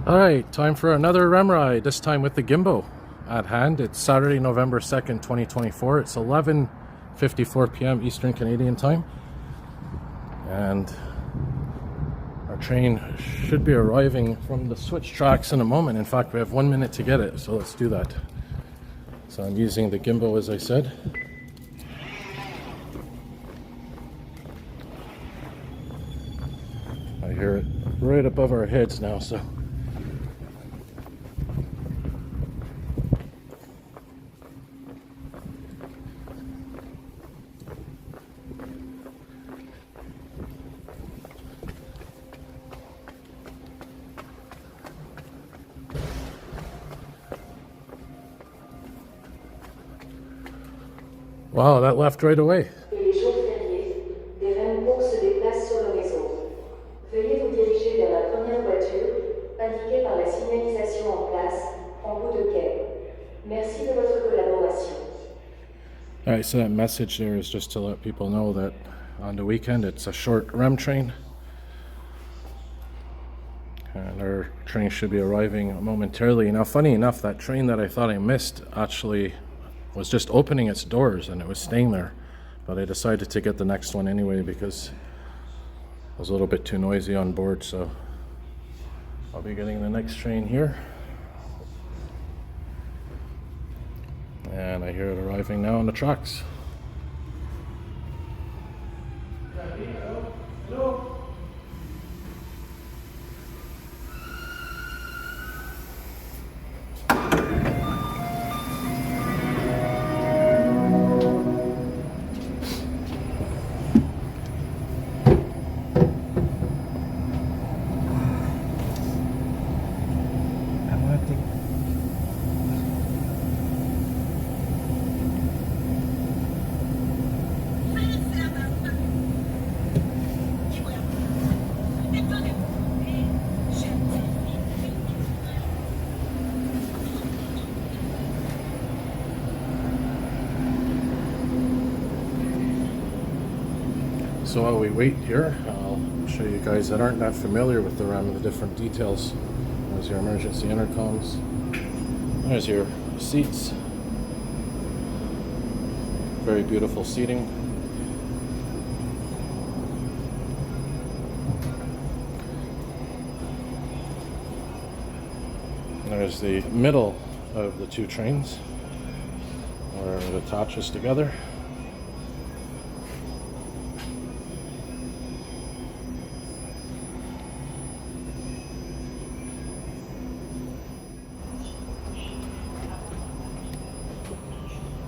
Alright, time for another REM ride, this time with the gimbal at hand. It's Saturday, November 2nd, 2024. It's 11:54 p.m. Eastern Canadian time. And our train should be arriving from the switch tracks in a moment. In fact, we have 1 minute to get it, so let's do that. So I'm using the gimbal, as I said. I hear it right above our heads now, so wow, that left right away. Et les jours fériés, des REM courts se déplacent sur le réseau. Veuillez vous diriger vers la première voiture, indiquée par la signalisation en place, en bout de quai. Merci de votre collaboration. Alright, so that message there is just to let people know that on the weekend it's a short REM train. And our train should be arriving momentarily. Now, funny enough, that train that I thought I missed actually was just opening its doors and it was staying there. But I decided to get the next one anyway because it was a little bit too noisy on board. So I'll be getting the next train here. And I hear it arriving now on the tracks. So while we wait here, I'll show you guys that aren't that familiar with the REM and the different details. There's your emergency intercoms. There's your seats. Very beautiful seating. There's the middle of the two trains where it attaches together.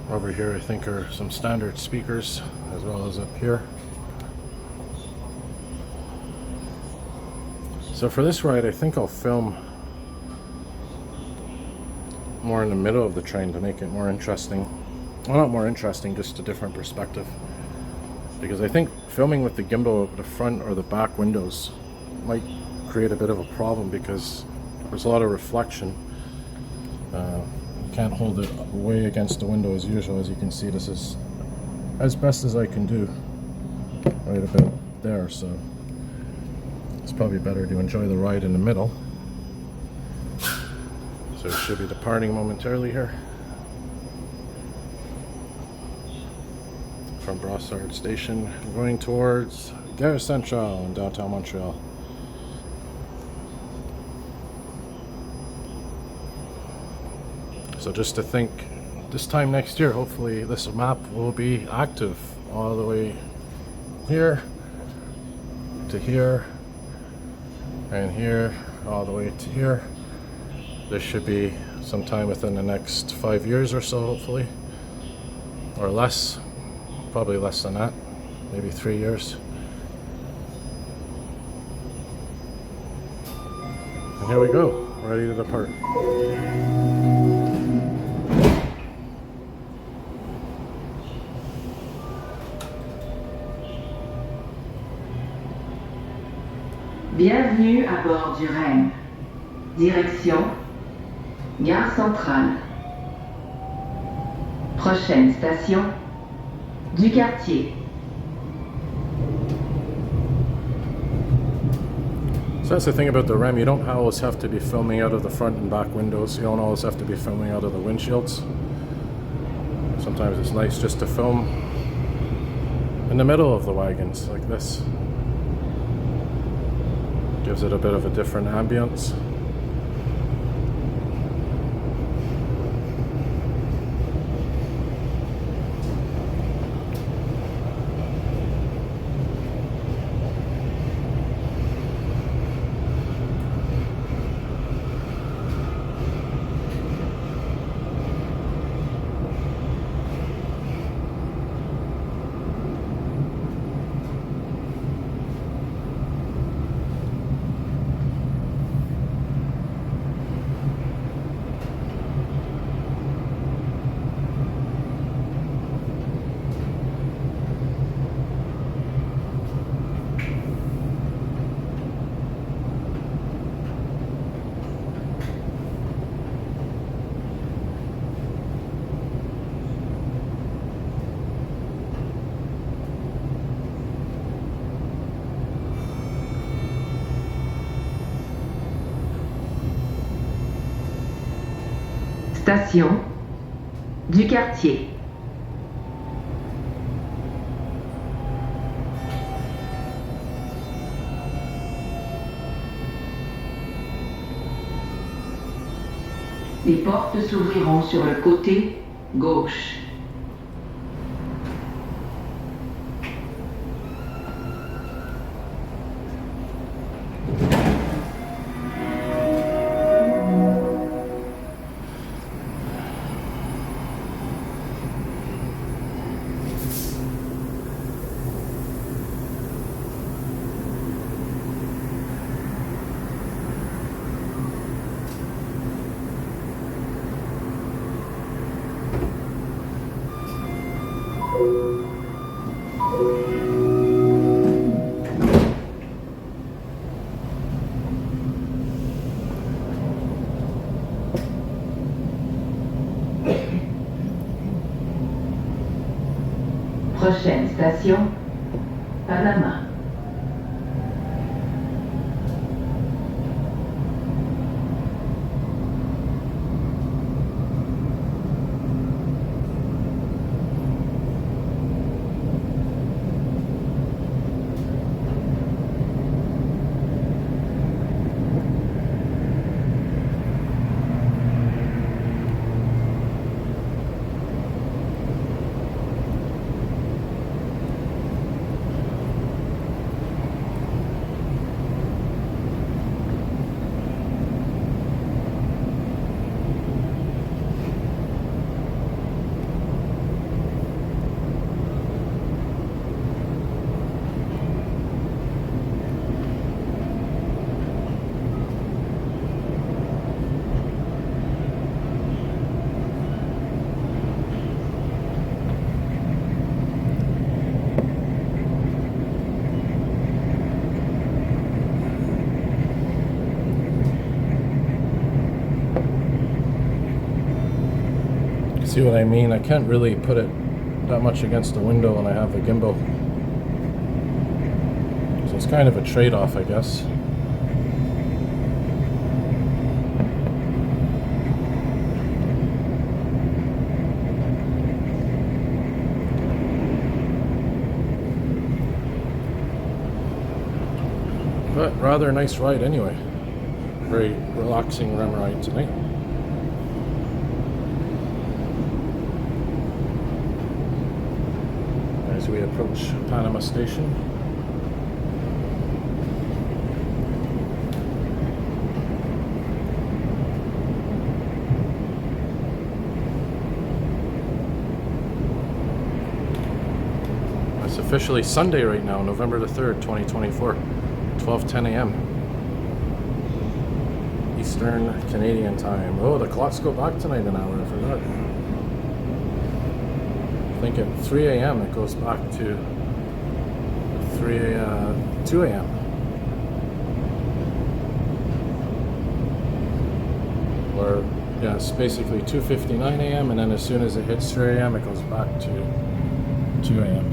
Over here I think are some standard speakers as well as up here. So for this ride I think I'll film more in the middle of the train to make it more interesting. Well, not more interesting, just a different perspective. Because I think filming with the gimbal at the front or the back windows might create a bit of a problem because there's a lot of reflection. Can't hold it way against the window as usual. As you can see, this is as best as I can do right about there, so it's probably better to enjoy the ride in the middle. So it should be departing momentarily here from Brossard Station, going towards Gare Centrale in downtown Montreal. So just to think, this time next year, hopefully this map will be active all the way here to here and here all the way to here. This should be sometime within the next 5 years or so, hopefully, or less, probably less than that, maybe 3 years. And here we go, ready to depart. Bienvenue à bord du REM. Direction Gare Centrale. Prochaine station du quartier. So that's the thing about the REM, you don't always have to be filming out of the front and back windows, you don't always have to be filming out of the windshields. Sometimes it's nice just to film in the middle of the wagons like this. Gives it a bit of a different ambience. Station du quartier. Les portes s'ouvriront sur le côté gauche. Prochaine station, Panama. See what I mean? I can't really put it that much against the window when I have the gimbal. So it's kind of a trade-off, I guess. But rather nice ride anyway. Very relaxing REM ride tonight. As we approach Panama Station. It's officially Sunday right now, November the 3rd, 2024, 12:10 a.m. Eastern Canadian time. Oh, the clocks go back tonight an hour, I forgot. I think at 3 a.m. it goes back to 2 a.m. Or yeah, it's basically 2:59 a.m. and then as soon as it hits 3 a.m. it goes back to 2 a.m.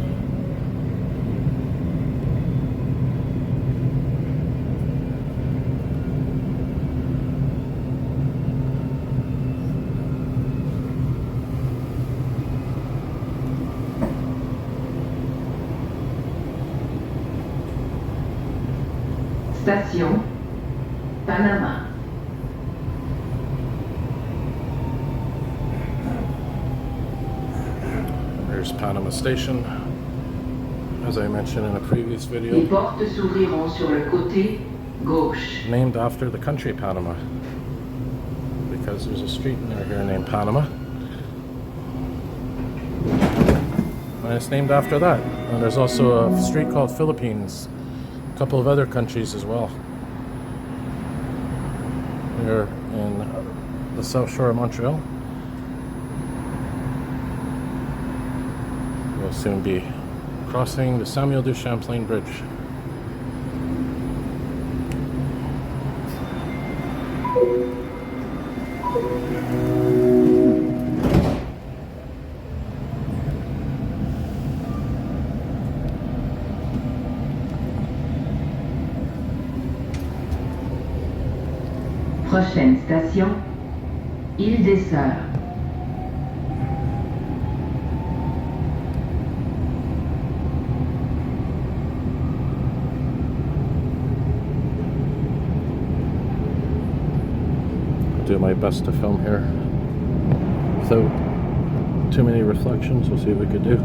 Station Panama. There's Panama Station, as I mentioned in a previous Les video, portes s'ouvriront sur le côté gauche. named after the country Panama, because there's a street near here named Panama, and it's named after that. And there's also a street called Philippines, a couple of other countries as well. Here in the South Shore of Montreal. We'll soon be crossing the Samuel de Champlain Bridge. Prochaine station, Île des Sœurs. I'll do my best to film here without too many reflections. We'll see what we could do.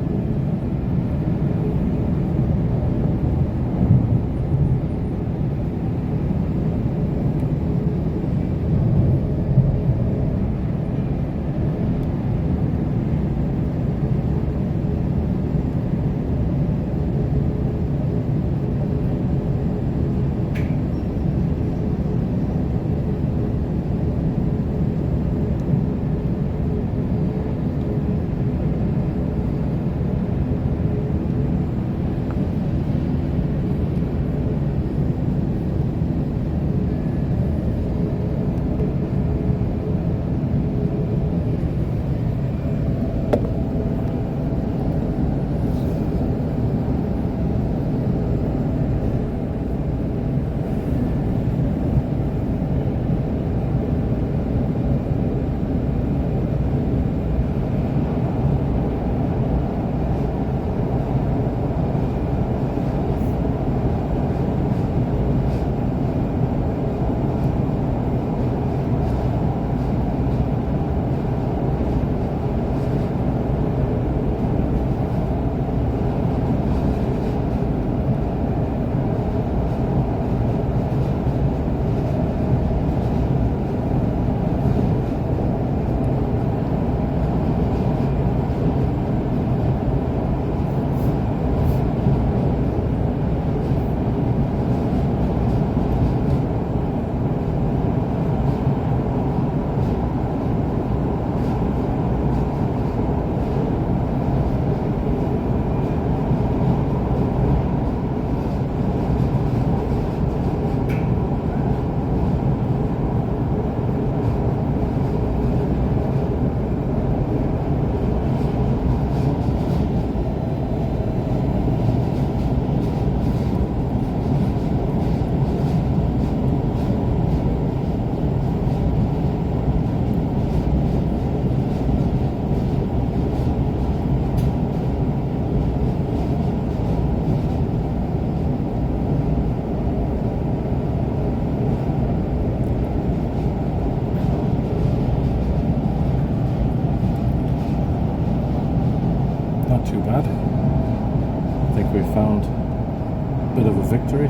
Too bad. I think we found a bit of a victory.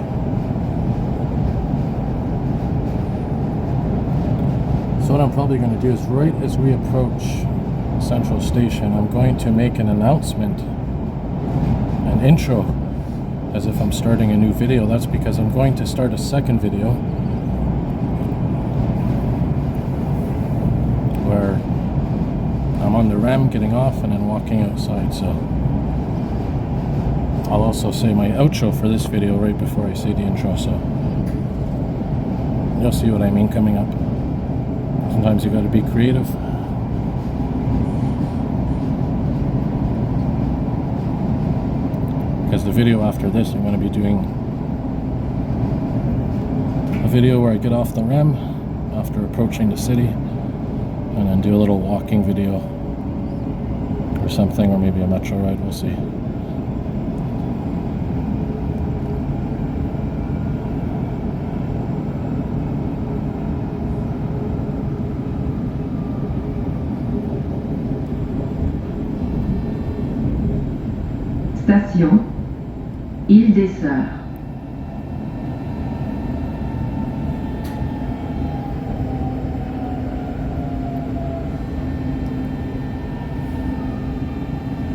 So what I'm probably going to do is right as we approach Central Station, I'm going to make an announcement, an intro, as if I'm starting a new video. That's because I'm going to start a second video where I'm on the REM getting off and then walking outside. So I'll also say my outro for this video right before I say the intro, so you'll see what I mean coming up. Sometimes you got to be creative. Because the video after this, I'm going to be doing a video where I get off the REM after approaching the city, and then do a little walking video or something, or maybe a metro ride, we'll see. station, Île des Sœurs.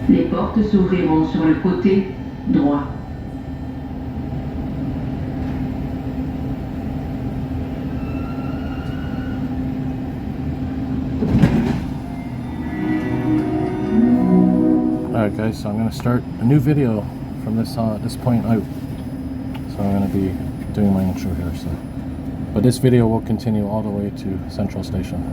Les portes s'ouvriront sur le côté droit. Alright guys, so I'm going to start a new video from this point out. So I'm going to be doing my intro here. But this video will continue all the way to Central Station.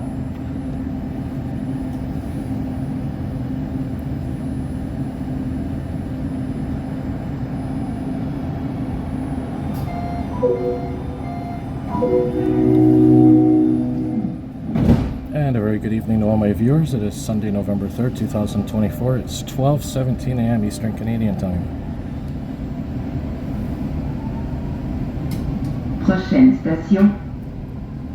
And a very good evening to all my viewers. It is Sunday, November 3rd, 2024. It's 12:17 a.m. Eastern Canadian Time. Prochaine station,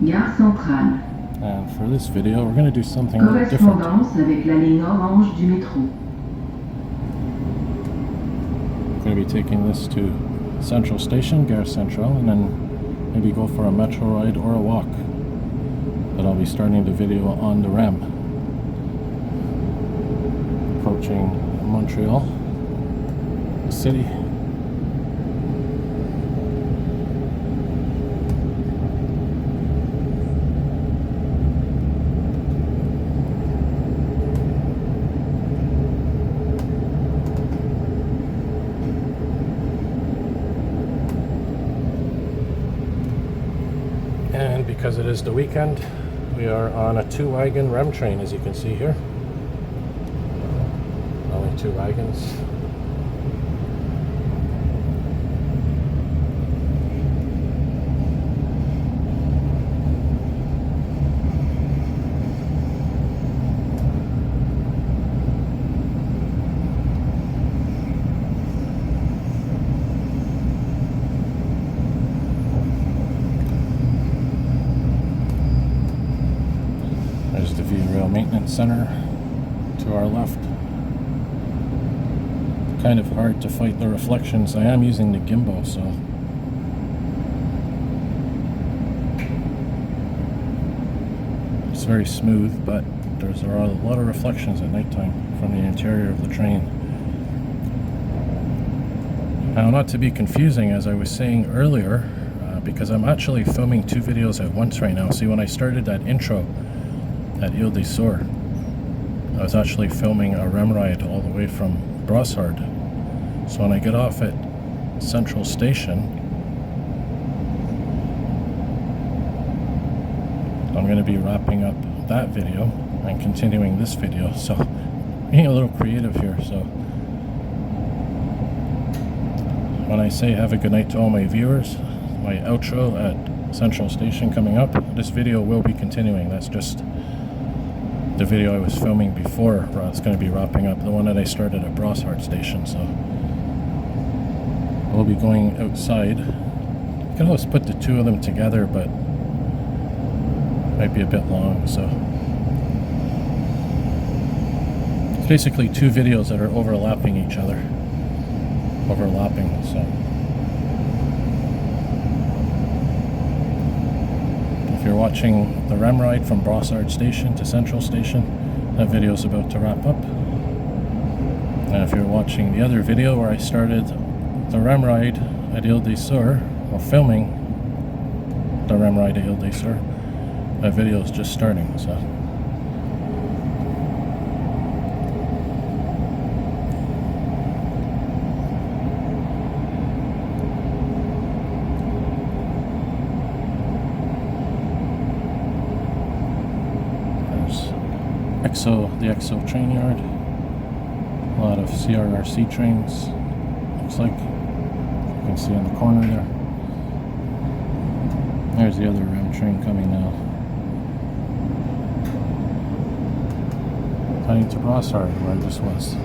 Gare Centrale. And for this video, we're going to do something a little different. Correspondance avec la ligne orange du métro. I'm going to be taking this to Central Station, Gare Centrale, and then maybe go for a metro ride or a walk. But I'll be starting the video on the REM. Approaching Montreal, the city. And because it is the weekend, we are on a 2-wagon REM train, as you can see here. Only 2 wagons. There's the V-Rail Maintenance Center to our left. Kind of hard to fight the reflections. I am using the gimbal, so it's very smooth, but there's a lot of reflections at nighttime from the interior of the train. Now, not to be confusing, as I was saying earlier, because I'm actually filming 2 videos at once right now. See, when I started that intro at Île des Sœurs, I was actually filming a REM ride all the way from Brossard. So when I get off at Central Station, I'm going to be wrapping up that video and continuing this video. So being a little creative here. So when I say have a good night to all my viewers, my outro at Central Station coming up, this video will be continuing. That's just the video I was filming before. It's going to be wrapping up the one that I started at Brossard Station. So we'll be going outside. You can always put the 2 of them together, but it might be a bit long. So it's basically 2 videos that are overlapping each other. So if you're watching the REM ride from Brossard Station to Central Station, that video is about to wrap up. And if you're watching the other video where I started the REM ride at Île des Sœurs, or filming the REM ride at Île des Sœurs, that video is just starting. So the EXO train yard. A lot of CRRC trains, looks like. You can see on the corner there. There's the other REM train coming now. Heading to Brossard, where I just was.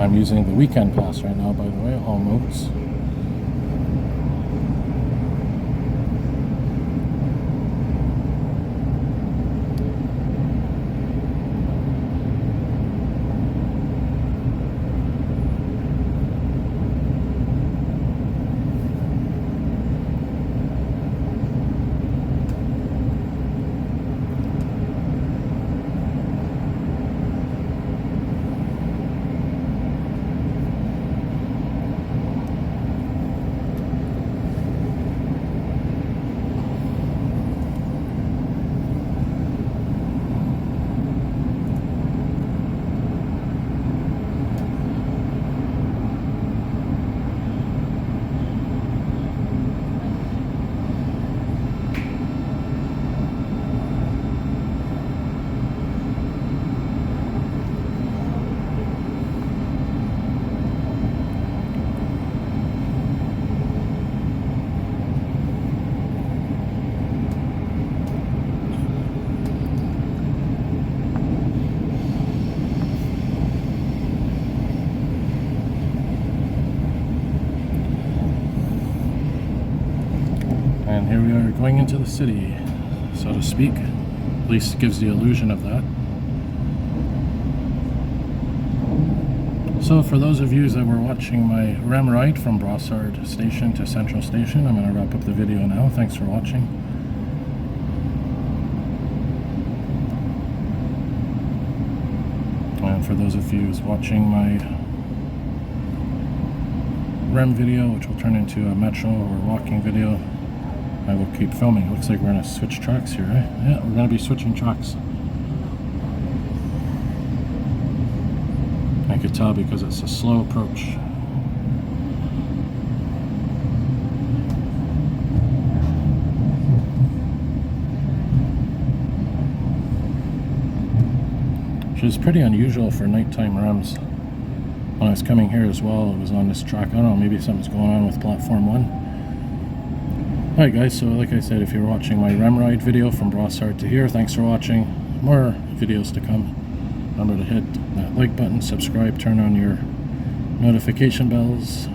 I'm using the weekend pass right now, by the way, all modes. And here we are going into the city, so to speak. At least gives the illusion of that. So for those of you that were watching my REM ride from Brossard Station to Central Station, I'm going to wrap up the video now. Thanks for watching. And for those of you who's watching my REM video, which will turn into a metro or walking video, I will keep filming. Looks like we're going to switch tracks here, right? Yeah, we're going to be switching tracks. I could tell because it's a slow approach. Which is pretty unusual for nighttime REMs. When I was coming here as well, it was on this track. I don't know, maybe something's going on with platform 1. Alright guys, so like I said, if you're watching my REM ride video from Brossard to here, thanks for watching. More videos to come. Remember to hit that like button, subscribe, turn on your notification bells.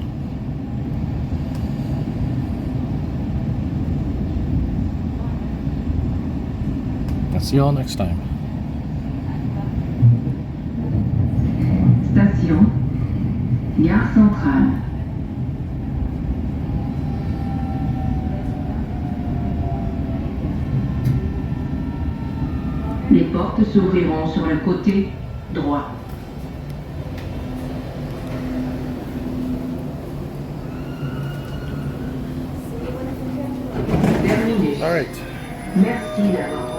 I'll see you all next time. Station, Gare Centrale. Les portes s'ouvriront sur le côté droit. Terminé. All right. Merci d'avoir